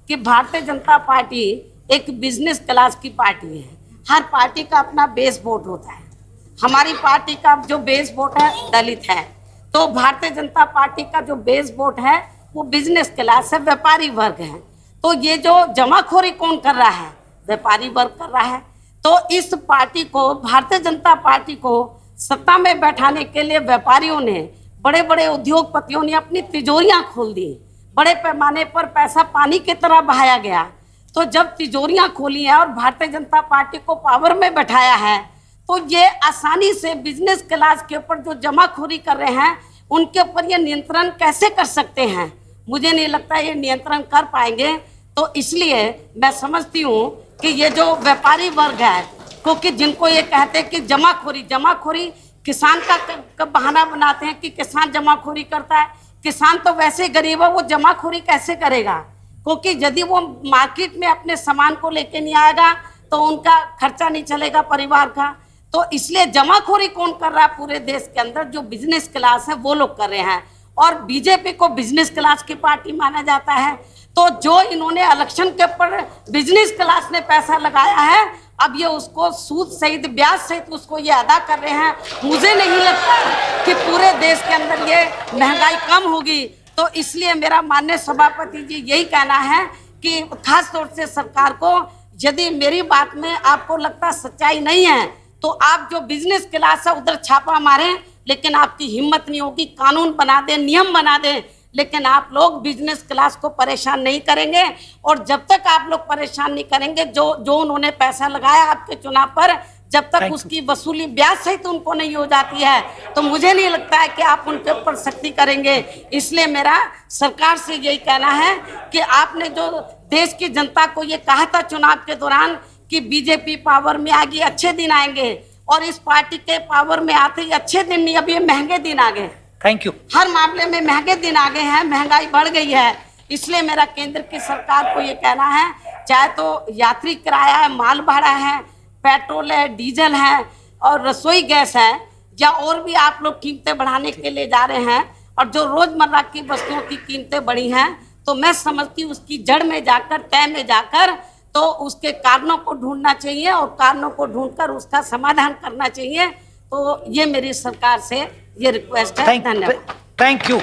कि भारतीय जनता पार्टी एक business class की पार्टी है। हर पार्टी का अपना बेस वोट होता है। हमारी पार्टी का जो बेस वोट है दलित है, तो भारतीय जनता पार्टी का जो बेस वोट है वो बिजनेस क्लास है, व्यापारी वर्ग है। तो ये जो जमाखोरी कौन कर रहा है? व्यापारी वर्ग कर रहा है। तो इस पार्टी को, भारतीय जनता पार्टी को सत्ता में बैठाने के लिए व्यापारियों ने, बड़े बड़े उद्योगपतियों ने अपनी तिजोरियां खोल दी। बड़े पैमाने पर पैसा पानी की तरह बहाया गया। तो जब तिजोरियां खोली है और भारतीय जनता पार्टी को पावर में बैठाया है, तो ये आसानी से बिजनेस क्लास के ऊपर जो जमाखोरी कर रहे हैं उनके ऊपर ये नियंत्रण कैसे कर सकते हैं? मुझे नहीं लगता ये नियंत्रण कर पाएंगे। तो इसलिए मैं समझती हूँ कि ये जो व्यापारी वर्ग है, क्योंकि जिनको ये कहते हैं कि जमाखोरी किसान का बहाना बनाते हैं कि किसान जमाखोरी करता है। किसान तो वैसे गरीब है, वो जमाखोरी कैसे करेगा? क्योंकि यदि वो मार्केट में अपने सामान को लेके नहीं आएगा तो उनका खर्चा नहीं चलेगा परिवार का। तो इसलिए जमाखोरी कौन कर रहा है पूरे देश के अंदर? जो बिजनेस क्लास है वो लोग कर रहे हैं। और बीजेपी को बिजनेस क्लास की पार्टी माना जाता है। तो जो इन्होंने इलेक्शन के ऊपर बिजनेस क्लास ने पैसा लगाया है, अब ये उसको सूद सहित, ब्याज सहित उसको ये अदा कर रहे हैं। मुझे नहीं लगता कि पूरे देश के अंदर ये महंगाई कम होगी। तो इसलिए मेरा माननीय सभापति जी यही कहना है कि खास तौर से सरकार को, यदि मेरी बात में आपको लगता सच्चाई नहीं है तो आप जो बिजनेस क्लास है उधर छापा मारें, लेकिन आपकी हिम्मत नहीं होगी, कानून बना दें, नियम बना दें, लेकिन आप लोग बिजनेस क्लास को परेशान नहीं करेंगे। और जब तक आप लोग परेशान नहीं करेंगे, जो उन्होंने पैसा लगाया आपके चुनाव पर, जब तक उसकी वसूली ब्याज सहित तो उनको नहीं हो जाती है, तो मुझे नहीं लगता है कि आप उनके ऊपर सख्ती करेंगे। इसलिए मेरा सरकार से यही कहना है कि आपने जो देश की जनता को ये कहा था चुनाव के दौरान कि बीजेपी पावर में आ गई, अच्छे दिन आएंगे, और इस पार्टी के पावर में आते ही अच्छे दिन नहीं, अब ये महंगे दिन आ गए। Thank you. हर मामले में महंगे दिन आ गए हैं, महंगाई बढ़ गई है। इसलिए मेरा केंद्र की सरकार को ये कहना है, चाहे तो यात्री किराया है, माल भाड़ा है, पेट्रोल है, डीजल है और रसोई गैस है, या और भी आप लोग कीमतें बढ़ाने के लिए जा रहे हैं, और जो रोजमर्रा की वस्तुओं की कीमतें बढ़ी हैं, तो मैं समझती हूँ उसकी जड़ में जाकर, तय में जाकर, तो उसके कारणों को ढूंढना चाहिए और कारणों को ढूंढकर उसका समाधान करना चाहिए। तो ये मेरी सरकार से ये रिक्वेस्ट है। धन्यवाद। Thank you.